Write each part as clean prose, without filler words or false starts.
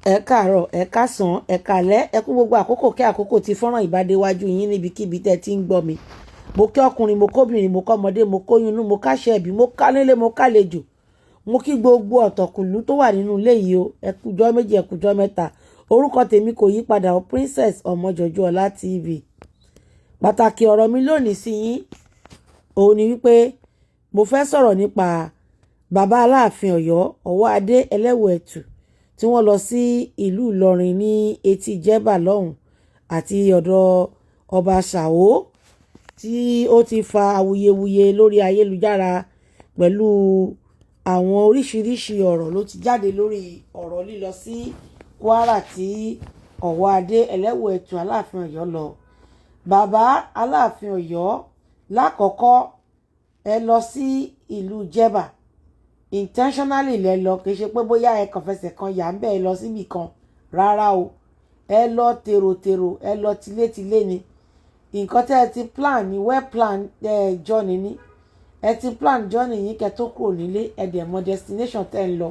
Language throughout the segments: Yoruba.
Ẹ káàárọ̀, ẹ káàsán, ẹ káalẹ́, ẹ kú gbogbo àkókò kí àkókò tí fọ́nrán ìbádéwájú yín níbikíbi tẹ́ ti ń gbọ́ mi. Mo kí ọkùnrin, mo kóbìnrin, mo kọ́mọdé, mo kóyún inú, mo káṣẹ ẹ̀bí, mo kálélé, mo kálejò. Mo kí gbogbo ọ̀tọ̀kùlú tó wà nínú ilé yìí o. Ẹ kújọ́ méjì, ẹ kújọ́ mẹ́ta. Orúkọ tèmi kò yí padà o, Princess Ọmọjọ́jú Ọlá TV. Pàtàkì ọ̀rọ̀ mi lónìí sí yín òun ni wípé mo fẹ́ sọ̀rọ̀ nípa bàbá Aláàfin Ọ̀yọ́, Ọwọ́adé Ẹlẹ́wùẹ̀tù, tí wọ́n lọ sí ìlú Ìlọrin ní etí Jeba lọ́hùn àti ọ̀dọ̀ ọba Ṣàó, tí ó ti fa awuyewuye lórí ayélujára pẹ̀lú àwọn oríṣiríṣi ọ̀rọ̀ ló ti jáde lórí ọ̀rọ̀ lílọ sí Kwara tí Ọwọ́adé Ẹlẹ́wùẹ̀tù Aláàfin Ọ̀yọ́ lọ. Bàbá Aláàfin Ọ̀yọ́ lákọ̀ọ́kọ́ ẹ lọ sí ìlú Jeba intentionally lẹ lọ, kì í ṣe pé bóyá ẹ kàn fẹsẹ̀ kan yà ń bẹ́ẹ̀ lọ síbì kan, rárá o. Ẹ lọ tèròtèrò, ẹ lọ tilétilé ni. Nǹkan tẹ́ ẹ ti plan ni well plan journey ni. Ẹ ti plan journey yín kẹ́ tó kúrò nílé, ẹ dẹ̀ mọ destination tẹ́ ń lọ.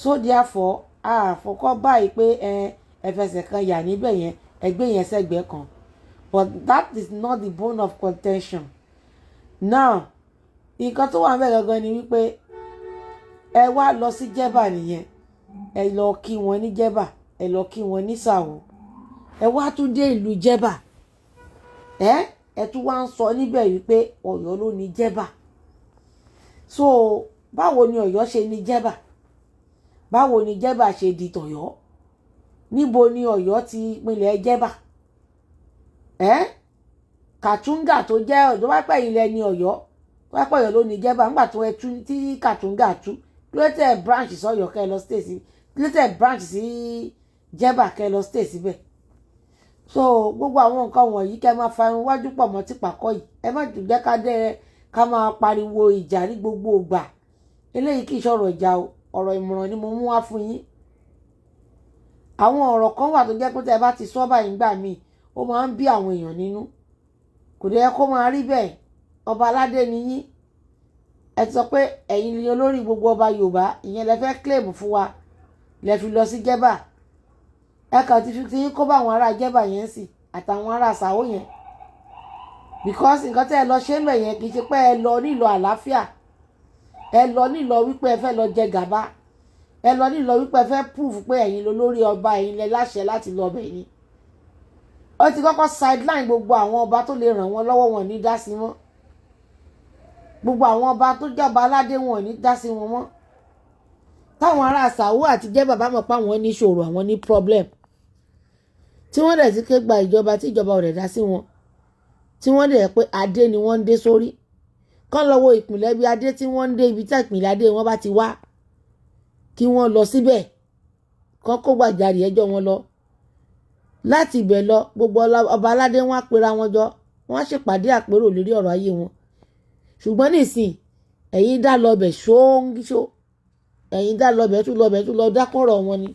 So therefore àfọkọ́ báyìí pé ẹ fẹsẹ̀ kan yà níbẹ̀ yẹn, ẹ gbé yẹn sẹ́gbẹ̀ẹ́ kan. But that is not the bone of contention. Now nǹkan tó wà ń bẹ̀ gangan ni wípé ẹ wá lọ sí Jeba nìyẹn, ẹ lọ kí wọn ní Jeba, ẹ lọ kí wọn ní Ṣàó, ẹ wá tún dé ìlú Jeba, ẹ tún wá ń sọ níbẹ̀ wípé Ọ̀yọ́ ló ní Jeba. So báwo ni Ọ̀yọ́ ṣe ní Jeba? Báwo ni Jeba ṣe di tọ̀yọ́? Níbo ni Ọ̀yọ́ ti pinlẹ̀ Jeba? Kàtúngà tó jẹ́ ọ̀dọ́ wá pẹ̀ ilẹ̀ ní Ọ̀yọ́, wá pẹ̀ Ọ̀yọ́ ló ní Jeba ńgbà tó ẹ tú tí Kàtúngà tú. Created branch sí Ọ̀yọ́ kẹ́ lọ stay sí, created branch sí Jeba kẹ́ lọ stay síbẹ̀. So gbogbo àwọn nǹkan wọ̀nyí kẹ́ máa fa irun wájú pọ̀ mọ́ tìpàkọ́ yìí. Ẹ má jẹ́ ká máa pariwo ìjà ní gbogbo ìgbà. Eléyìí kì í ṣọ̀rọ̀ ìjà o, ọ̀rọ̀ ìmọ̀ràn ni mo mú wá fún yín. Àwọn ọ̀rọ̀ kan wà tó jẹ́ pé tẹ́ ẹ bá ti sọ báyìí gbà míì, ó máa ń bí àwọn èèyàn nínú. Kò dẹ̀ yẹ kó máa rí bẹ́ẹ̀. Ọba aládé ni yín. Ẹ ti sọ pé ẹ̀yin ni olórí gbogbo ọba Yorùbá, ìyẹn lẹ fẹ́ claim fún wa, lẹ fi lọ sí Jeba. Ẹ kàn ti fi ti yín kó bá àwọn ará Jeba yẹn sí àtàwọn ará Ṣàó yẹn. Because nǹkan tẹ́ ẹ lọ ṣe mẹ̀ yẹn kì í ṣe pé ẹ lọ nílò àlàáfíà. Ẹ lọ nílò wípé ẹ fẹ́ lọ jẹ gàba. Ẹ lọ nílò wípé ẹ fẹ́ prove pé ẹ̀yin lolórí ọba, ẹ̀yin lẹ láṣẹ láti lọ bẹ̀ yín. Ó ti kọ́kọ́ sideline gbogbo àwọn ọba tó lè ràn wọ́n lọ́wọ́, wọn ní dá sí wọn. Gbogbo àwọn ọba tó jọba aládé wọn ní dá sí wọn mọ́. Táwọn ará Ṣàó àti Jeba bá mọ̀ pé àwọn ní ìṣòro, àwọn ní problem, tí wọ́n dẹ̀ ti ké gba ìjọba tí ìjọba ò rẹ̀ dá sí wọn, tí wọ́n dẹ̀ pé adé ni wọ́n ń dé sórí, kán lọ wo ìpìlẹ̀ bí adé tí wọ́n ń dé, ibi tí ìpìlẹ̀ adé wọn bá ti wá, kí wọ́n lọ síbẹ̀, kán kó gbàjarè ẹjọ́ wọn lọ. Láti ibẹ̀ lọ gbogbo ọba aládé wọn á pera wọn jọ, wọ́n á ṣèpàdé àpérò lórí ọ̀rọ̀ ayé wọn. Ṣùgbọ́n nísìn ẹ̀yin dá lọ bẹ̀ ṣóńgíṣó, ẹ̀yin dá lọ bẹ̀ tún lọ dákọ̀rọ̀ wọn ni,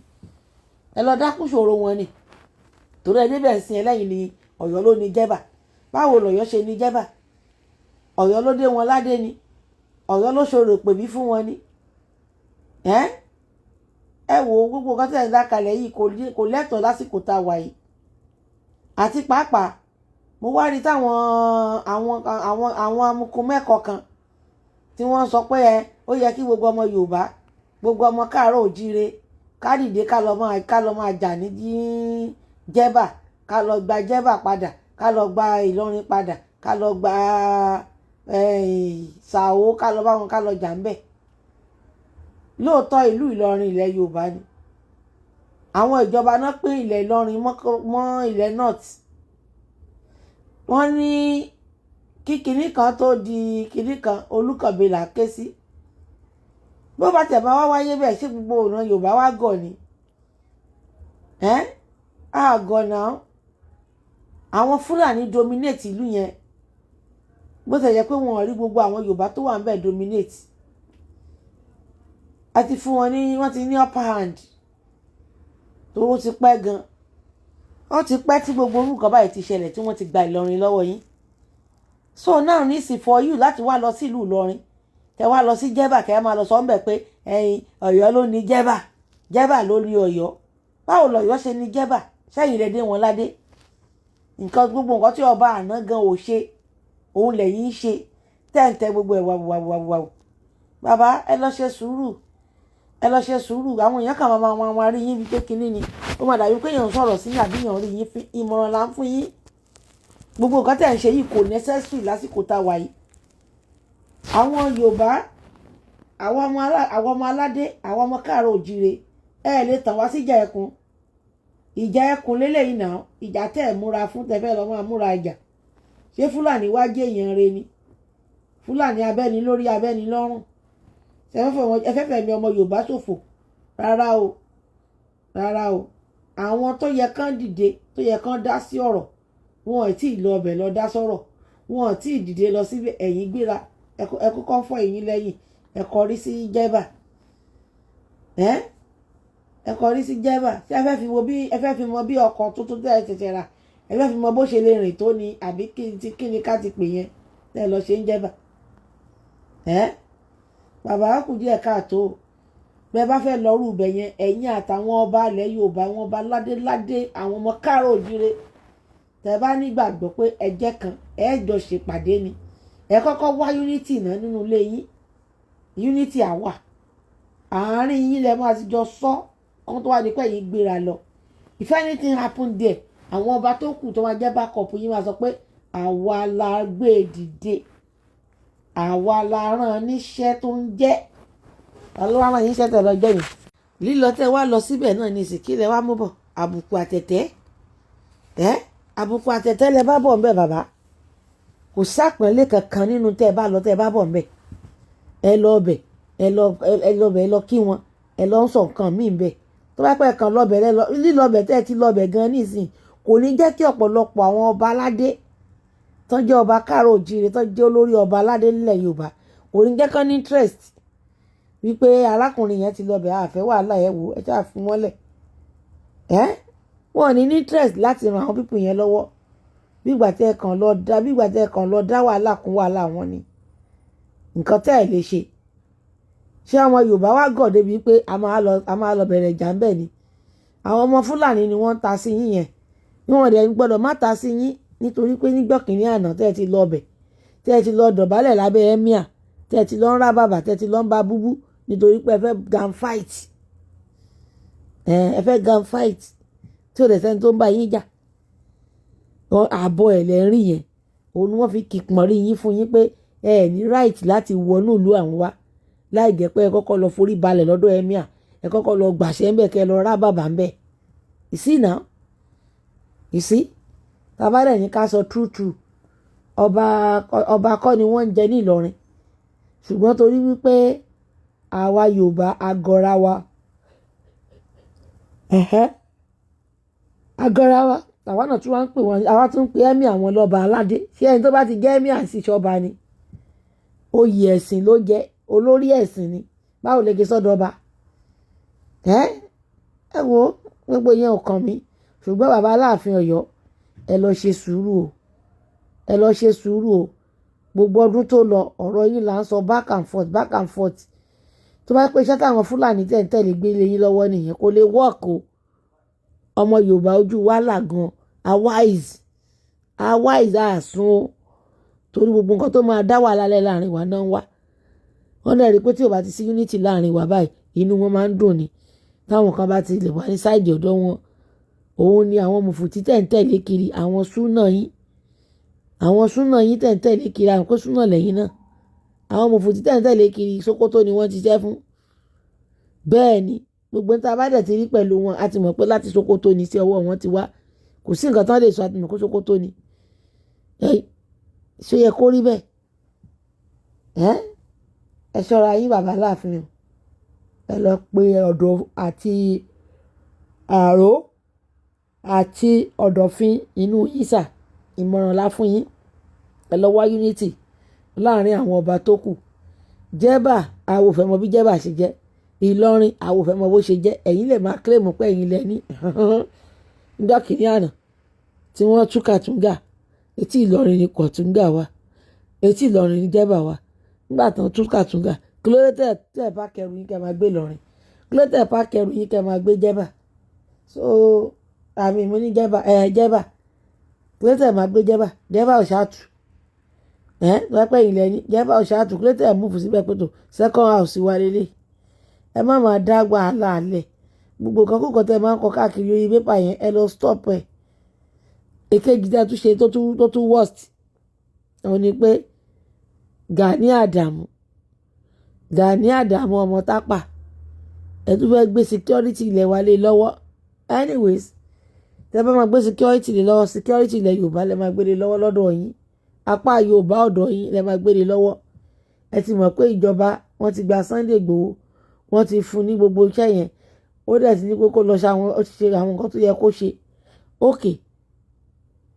ẹ lọ dákún ṣòro wọn ni. Torí ẹ níbẹ̀ sin ẹlẹ́yìn ni Ọ̀yọ́ ló ní Jeba. Báwo lọ̀yọ́ ṣe ní Jeba? Ọ̀yọ́ ló dé wọn ládé ni, Ọ̀yọ́ ló ṣòro pèbí fún wọn ni. Ẹ wo gbogbo nǹkan tẹ̀ ń dákalẹ̀ yìí kò lẹ́tọ̀ọ́ lásìkò tá a wà yìí. Àti pàápàá mo wá rí táwọn àwọn amukun mẹ́kọ̀ọ́ kan tí wọ́n sọ pé ó yẹ kí gbogbo ọmọ Yorùbá, gbogbo ọmọ káàárọ̀ òjíire ká dìde ká lọ máa jà ní Jeba, ká lọ gba Jeba padà, ká lọ gba Ìlọrin padà, ká lọ gba Ṣàó, ká lọ bá wọn, ká lọ jà ń bẹ̀. Lóòótọ́ ìlú Ìlọrin ilẹ̀ Yorùbá ni. Àwọn ìjọba náà pín ilẹ̀ Ìlọrin mọ́ ilẹ̀ North. Wọ́n ní kí kinní kan tó di kinní kan, Olúkànbí là ké sí. Bó bá tẹ̀ bá wá wáyé bẹ́ẹ̀, ṣé gbogbo ọ̀nà Yorùbá wá gọ̀ ni? Àgọ̀ náà. Àwọn Fúlàní dominate ìlú yẹn. Bó tẹ̀ yẹ pé wọn ò rí gbogbo àwọn Yorùbá tó wà ń bẹ̀ dominate. Àti fún wọn ní, wọ́n ti ní upper hand. Tó ti pẹ́ gan. Ó ti pẹ́ tí gbogbo orúkọ báyìí ti ṣẹlẹ̀ tí wọ́n ti gba Ìlọrin lọ́wọ́ yín. So now nísìn for you láti wá lọ sí ìlú Ìlọrin, kẹ́ wá lọ sí Jeba, kẹ́ máa lọ sọ ń bẹ̀ pé ẹ̀yin Ọ̀yọ́ ló ní Jeba, Jeba ló ní Ọ̀yọ́. báwo lọ̀yọ́ ṣe ní jẹ́bà sẹ́yìn lè dé wọn ládé nǹkan gbogbo nǹkan tí ọba àná gan ò ṣe òun lẹ́yìn ṣe tẹ́ǹtẹ́ gbogbo ẹ̀ wàwùwàwùwàwù bàbá ẹ lọ ṣe sùúrù ẹ lọ ṣe sùúrù àwọn èèyàn kan máa rí yín bíi pé kinní ni ó máa dàbí pé èèyàn ń sọ̀rọ̀ sí àbí èèyàn rí yín ìmọ̀ràn là ń fún yín gbogbo nǹkan tẹ̀ ń ṣe yìí kò necessary lásìkò tá a wà yìí àwọn Yorùbá àwọn ọmọ aládé àwọn ọmọ káàárọ̀ òjíire ẹ lè tàn wá síjà ẹkùn ìjà ẹkùn lélẹ́yìn náà ìjà tẹ́ ẹ̀ múra fún tẹ́fẹ́ lọ́ máa múra ìjà ṣé Fúlàní wá jẹ́ èèyàn re ni Fúlàní abẹ́ni lórí abẹ́ni lọ́rùn ẹfẹ́fẹ́ mi ọmọ Yorùbá ṣòfò rárá o rárá o àwọn tó yẹ kán dìde tó yẹ kán dá sí ọ̀rọ̀ wọn ò tí ì lọ ọbẹ̀ lọ dá sọ̀rọ̀ wọn ò tí ì dìde lọ síbi ẹ̀yìn gbéra ẹkú kọ́ fọ́ ẹ̀yìn lẹ́yìn ẹ̀kọ́ rí sí jẹ́bà ẹ̀kọ́ rí sí jẹ́bà tí ẹ fẹ́ fi mọ bí ọkọ̀ tuntun tẹ́ ẹ ṣẹ̀ṣẹ̀ rà ẹ fẹ́ fi mọ bó ṣe lè rìn tó ni àbí kí ni ká ti pè yẹn tẹ́ ẹ lọ ṣe ń jẹ́bà bàbá kù díẹ̀ káàtó bẹ́ẹ̀ bá fẹ́ lọ́rù ibẹ̀ yẹn ẹ̀yin àtàwọn ọba ilẹ̀ Yorùbá wọn ọba ládéládé àwọn ọmọ káàárọ̀ òjíire tẹ́ bá nígbàgbọ́ pé ẹjẹ́ kan ẹ jọ ṣèpàdé ni ẹ kọ́kọ́ wá unity náà nínú ilé yín unity àwà àárín yín lẹ máa ti jọ sọ kán tó wá ní pé yín gbéra lọ if anything happen there àwọn ọba tó kù tó máa jẹ́ backup yín máa sọ pé àwa la gbé dìde àwa la rán níṣẹ́ tó ń jẹ́ ọlọ́wọ́ rán yín ṣẹ́tẹ̀ lọ́jọ́ yìí lílọ tẹ́ wá lọ síbẹ̀ náà ní ìsìnkílẹ̀ wá mú bọ̀ àbùkù àtẹ̀tẹ̀ àbùkù àtẹ̀tẹ̀ lẹ bá bọ̀ ń bẹ̀ bàbá kò sápẹ̀lé kankan nínú tẹ́ ẹ bá lọ tẹ́ ẹ bá bọ̀ ń bẹ̀ ẹ lọ bẹ̀ ẹ lọ kí wọn ẹ lọ ń sọ nǹkan míì ń bẹ̀ tó bá pẹ́ kan lọ́bẹ̀ lílọ́bẹ̀ tẹ́ ẹ ti lọ́bẹ̀ gan nísìn kò ní jẹ́ kí ọ̀pọ̀lọpọ̀ àwọn ọba aládé tán jẹ́ ọba káàárọ̀ òjíire tán jẹ́ olórí ọba aládé nílẹ̀ Yorùbá kò ní jẹ́ kán ní interest wípé arákùnrin yẹn ti lọ́bẹ̀ àfẹ́ wàhálà ẹ̀ wò ẹ ṣáà fún wọn lẹ̀ wọn ní interest láti ran àwọn pípù yẹn lọ́wọ́ bígbà tẹ́ ẹ kàn lọ dá wàhálà kún wàhálà wọn ni nǹkan tẹ́ ẹ lè ṣe ṣé àwọn Yorùbá wá gọ̀ débi pé a máa lọ bẹ̀rẹ̀ ìjà ń bẹ̀ ni àwọn ọmọ Fúlàní ni wọ́n ń ta sí yín yẹn níwọ̀n dẹ̀ gbọ́dọ̀ má ta sí yín nítorí pé níjọ́ kìíní àná tẹ́ ẹ ti lọ ọbẹ̀ tẹ́ ẹ ti lọ dọ̀bálẹ̀ lábẹ́ ẹ́míà tẹ́ ẹ ti lọ ń rá bàbà tẹ́ ẹ ti lọ ń ba búbú nítorí pé ẹ fẹ́ gan fight ẹ fẹ́ gan fight tí ò dẹ̀ sẹ́ni tó ń bá yín jà àbọ̀ ẹ̀ lẹ́ ń rí yẹn òun ni wọ́n fi kìpọ̀n rí yín fún yín pé ẹ ní right láti wọnú ìlú àwọn wá láì jẹ́ pé ẹ kọ́kọ́ lọ forí balẹ̀ lọ́dọ̀ ẹ́míà ẹ kọ́kọ́ lọ gbàṣẹ́ ńbẹ̀ kẹ́ lọ rá bàbà ńbẹ̀ ìsínà ìsí tàbádẹ̀ ní ká sọ true ọba kọ́ ni wọ́n ń jẹ ní Ìlọrin ṣùgbọ́n torí wípé àwa Yorùbá agọra wa agọra wa àwa náà tún wá ń pè wọ́n àwa tún ń pè ẹ́mí àwọn lọ́ba aládé ṣé ẹni tó bá ti jẹ́ ẹ́mí àti ìṣọba ni oyè ẹ̀sìn ló jẹ́ olórí ẹ̀sìn ni báwo lè gé sọ́dọ̀ ọba ẹ wo gbogbo yẹn ò kàn mí ṣùgbọ́n bàbá Aláàfin Ọ̀yọ́ ẹ lọ ṣe sùúrù o ẹ lọ ṣe sùúrù o gbogbo ọdún tó lọ ọ̀rọ̀ yín là ń sọ back and forth tó bá pẹ́ iṣẹ́ táwọn Fúlàní tẹ̀lé gbé lé yín lọ́wọ́ nìyẹn kò lè work o ọmọ Yorùbá ojú wa là gan awise àsùn o torí gbogbo nǹkan tó máa dá wà lálẹ́ láàrin wa náà wá wọ́n dẹ̀ rí pé tí ò bá ti sí unity láàrin wa báyìí inú wọn máa ń dùn ni táwọn kan bá ti lè wá ní sáìdì ọ̀dọ̀ wọn òun ni àwọn mùfùtí tẹ̀lé kiri àwọn súnà yín tẹ̀lé kiri àwọn kó súnà lẹ́yìn náà àwọn mùfùtí tẹ̀lé kiri Sókótó ni wọ́n ti ṣẹ́ fún bẹ́ẹ̀ ni gbogbo níta bá dẹ̀ ti rí pẹ̀lú wọn a ti mọ̀ pé láti Sókótó ni sí ọwọ́ wọn ti wá kò sí nǹkan tán lè sọ àti mọ̀ kó Sókótó ni ṣé yẹ kó rí bẹ́ẹ̀ ẹ ṣọ́ra yín bàbá Aláàfin ẹ lọ pe ọ̀dọ̀ àti àró àti ọ̀dọ̀fin inú ìsà ìmọ̀ràn la fún yín ẹ lọ wá unity láàrin àwọn ọba tó kù jẹ́bà àwọn ò fẹ́ mọ bí jẹ́bà ṣe jẹ́ Ìlọrin àwọn ò fẹ́ mọ bó ṣe jẹ́ ẹ̀yin lè máa claim pé ẹ̀yin lẹ ní nígbà kìíní àná tí wọ́n tú Kàtúngà etí Ìlọrin ni Kàtúngà wa etí Ìlọrin ni jẹ́bà wa nígbà tán tú Kàtúngà kí ló dé tẹ̀ bá kẹrù yín kẹ́ máa gbé Ìlọrin kí ló dé tẹ̀ bá kẹrù yín kẹ́ máa gbé jẹ́bà so àmì mo ní jẹ́bà kílẹ̀tẹ̀ máa gbé jẹ́bà ọ̀ṣàtù lọ́pẹ́ ilẹ̀ ní jẹ́bà ọ̀ṣàtù kílẹ̀tẹ̀ múfù síbẹ̀ pé tó second house wa lélẹ̀ ẹ má máa dá wàhálà alẹ̀ gbogbo kan kókò tẹ máa ń kọ káàkiri orí pépà yẹn ẹ lọ stop ẹ̀ èkejì tẹ́ tún ṣe tó tún worst òun ni pé Gani Adamu ọmọ tápà ẹ tún fẹ́ gbé security ilẹ̀ wa lé lọ́wọ́ anyways tẹ́ bá máa gbé security lé lọ́wọ́ security ilẹ̀ Yorùbá lẹ́ máa gbé lé lọ́wọ́ lọ́dọ̀ yín apá Yorùbá ọ̀dọ̀ yín lẹ́ máa gbé lé lọ́wọ́ ẹ ti mọ̀ pé ìjọba wọ́n ti gba Sunday Igboho wọ́n ti fún ní gbogbo iṣẹ́ yẹn ó dẹ̀ ti ní kókó lọ ṣe àwọn nǹkan tó yẹ kó ṣe òkè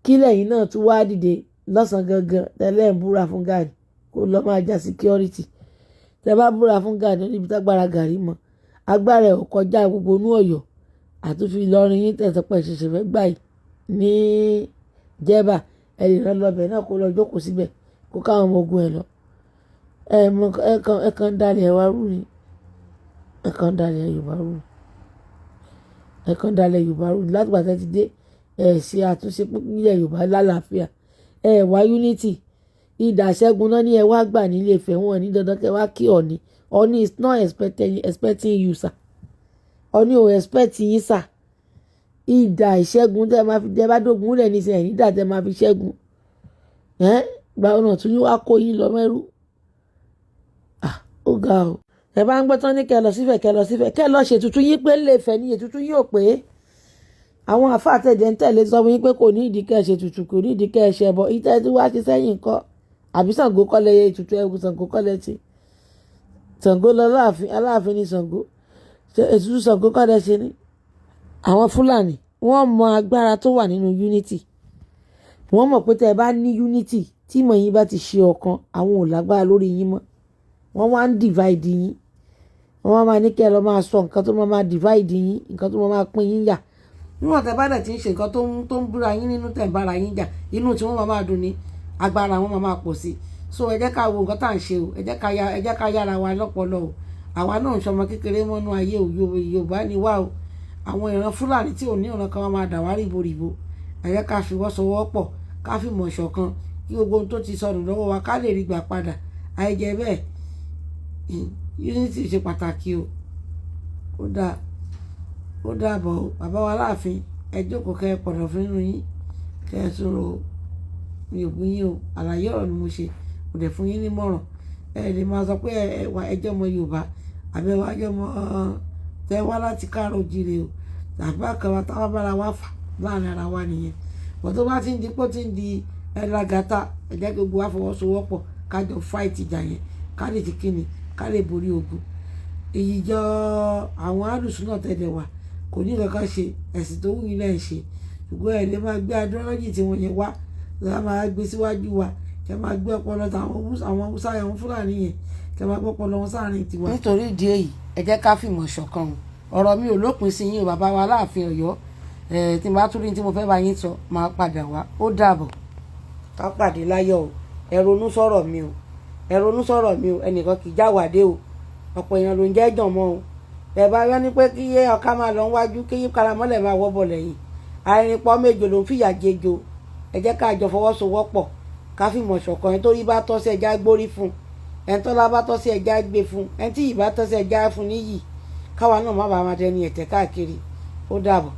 kí lẹ́yìn náà tún wá dìde lọ́sàn-án gangan tẹ́lẹ̀ ń búra fún Gani kó lọ máa já security tẹ́ bá búra fún Gani níbi tágbára Gani mọ́ agbára ẹ̀ ò kọjá gbogbo inú Ọ̀yọ́ àtúnfi Ìlọrin yín tẹ̀sán pẹ̀ ṣẹ̀ṣẹ̀ fẹ́ gbà yìí ní jẹ́bà ẹ lè rán lọ́bẹ̀ náà kó lọ jókòó síbẹ̀ kó káwọn ọmọ ogun ẹ̀ lọ ẹ kàn dalẹ̀ wa rú ni ẹ kàn dalẹ̀ Yorùbá rú ni ẹ kàn dalẹ̀ Yorùbá rú ni láti gbà tẹ́ ti dé ẹ ṣe àtúnṣe nílẹ̀ Yorùbá lálàáfíà ẹ wá unity ìdàṣẹ́gun náà ní ẹ wá gbà nílé Ifẹ̀ wọn ní dandan kẹ wá kí Ọọ̀ni is not expecting you sir Ọọ̀ni ò expect yín sir ìdà ìṣẹ́gun tẹ́ máa fi jẹ́ bá dógun lẹ̀ ní sẹ́yìn nídà tẹ́ máa fi ṣẹ́gun gba ọ̀nà tún ní wá kó yín lọ mẹ́rú ó ga o ẹ bá ń gbọ́ tán ní kẹ́ lọ sífẹ̀ kẹ́ lọ ṣètùtù yín pé ńlẹ̀ Ifẹ̀ ní ètùtù yín ò pé àwọn àfáà tẹ̀jẹ̀ ń tẹ̀lé sọ fún yín pé kò ní ìdí kẹ́ ṣe tutù kò ní ìdí kẹ́ ṣe bọ̀ ìtẹ́ tí wàá ṣe sẹ́yìn nǹkan àbí Ṣàngó kọ́lẹ̀ yẹ ètùtù ẹ̀kú Ṣàngó kọ́lẹ̀ ti Ṣàngó lọ Aláàfin ní Ṣàngó ètùtù Ṣàngó kọ́lẹ̀ ṣe ní. àwọn Fúlàní wọ́n mọ agbára tó wà nínú unity wọ́n mọ̀ pé tẹ́ ẹ bá ní unity tí ìmọ̀ yín bá ti ṣe ọ̀kan àwọn ò lágbára lórí yín mọ́ wọ́n wá ń divide yín wọ́n máa ní kẹ́ ẹ lọ máa sọ nǹkan tó máa divide yín nǹkan tó máa pín yín yà níwọ̀n tẹ́ bá dẹ̀ ti ń ṣe nǹkan tó ń búra yín nínú tẹ̀ ń bára yín jà inú tí wọ́n máa dùn ní agbára wọn máa pọ̀ sí so ẹ jẹ́ ká wo nǹkan tá à ń ṣe o ẹ jẹ́ ká yára wa lọ́pọlọ o àwa náà ń ṣọmọ kékeré mọ́nú ayé o Yorùbá ni wá o àwọn ìran Fúlàní tí ò ní ọ̀nà kan máa dà wá rìbòrìbò ẹ jẹ́ ká fi wọ́sowọ́pọ̀ ká fi mọ̀ ṣọ̀kan kí gbogbo ohun tó ti sọnù lọ́wọ́ wa ká lè rí gbà padà àìjẹ́ bẹ́ẹ̀ unity ṣe pàtàkì o ó dàbọ̀ bàbá wa Aláàfin ẹ jókòó kẹ́ ẹ pọ̀dọ̀ fún inú yín kẹ́ ẹ sọ̀rọ̀ mi ò fún yín o àlàyé ọ̀rọ̀ ni mo ṣe kò dẹ̀ fún yín nímọ̀ràn ẹ lè máa sọ pé ẹjọ́ ọmọ Yorùbá àbẹ̀wò ajọ́ ọmọ tẹ wá láti káàrọ̀ òjìrè o tàbí àkàrà táwọn bára wá fà láàrin ara wa nìyẹn bọ̀ tó bá ti ń di pé ó ti ń di ẹlẹ́gàtà ẹ jẹ́ gbogbo wa fọwọ́sowọ́pọ̀ kájọ fight ìjà yẹn ká lè ti kíni ká lè borí ogun ìyíjọ àwọn àdùsùn náà tẹ̀lé wa kò ní kankan ṣe ẹ̀sìn tó wù yín lẹ́yìn ṣe ṣùgbọ́n ẹ̀ lè máa gbé adúlọ́jì tí wọ́n yẹn wá lọ́la máa gbé síwájú wa kẹ́ máa gbé ọpọlọ àwọn Haúsá àwọn Fúlàní yẹn kẹ́ máa gbé ọpọlọ wọn sáàrin tiwa. nítorí ìdí èyí ẹ jẹ́ ká fìmọ̀ ṣọ̀kan ọ̀rọ̀ mi ò lópin sí yín o bàbá wa Aláàfin Ọ̀yọ́ tí mo bá tún rí tí mo fẹ́ bá yín sọ máa padà wá ó dàbọ̀ ká pàdé láyọ̀ o ẹ ronú sọ̀rọ̀ mi o ẹnìkan kì í jáwàdé o ọ̀pọ̀ èèyàn ló ń jẹ́ jọ̀mọ́ o ẹ bá yọ ní pé kí yé ọ̀ká máa lọ wájú kí yí karamọ́lẹ̀ máa wọ́ bọ̀ lẹ́yìn àìrìnpọ̀ méjò ló ń fìyà jẹjọ ẹ jẹ́ ká jọ fọwọ́sowọ́pọ̀ ká fìmọ̀ ṣọ̀kan ẹni tó rí bá tọ́ sí ẹja gbórí fún ẹni tó lá bá tọ́ sí ẹja gbé fún ẹni tí yìí bá tọ́ sí ẹja fún níyì káwa náà má bàa máa dẹni ẹ̀tẹ̀ káàkiri ó dàbọ̀.